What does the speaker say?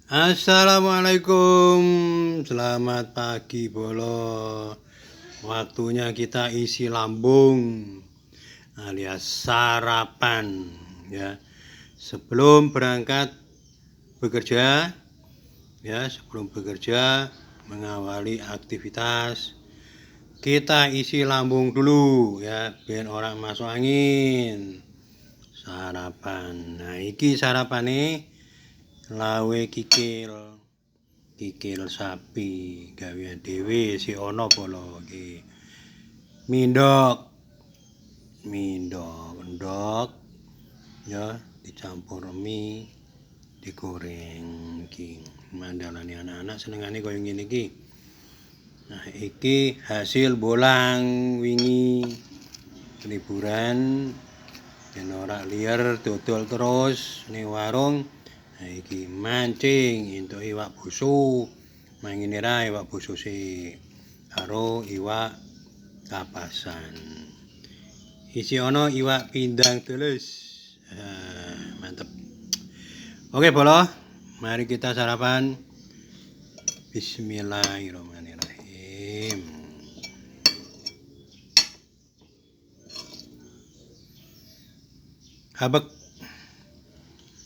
Assalamualaikum, selamat pagi Bolo. Waktunya kita isi lambung alias sarapan ya. Sebelum berangkat bekerja ya, mengawali aktivitas kita isi lambung dulu ya, biar orang masuk angin. Sarapan. Nah, iki sarapan nih lawe kikil sapi gawean dhewe si ono polo iki. Mindok endok ya dicampur mie digoreng iki. Mandalane anak-anak senengane koyo ngene iki. Nah, iki hasil bolang wingi liburan yen ora liar dodol terus ning warung. Nah, iki mancing entuk iwak busu. Mangine ra iwak busu karo iwak kapasan. Isi ono iwak pindang tulus. Mantep. Oke, Bolo. Mari kita sarapan. Bismillahirrahmanirrahim. Habek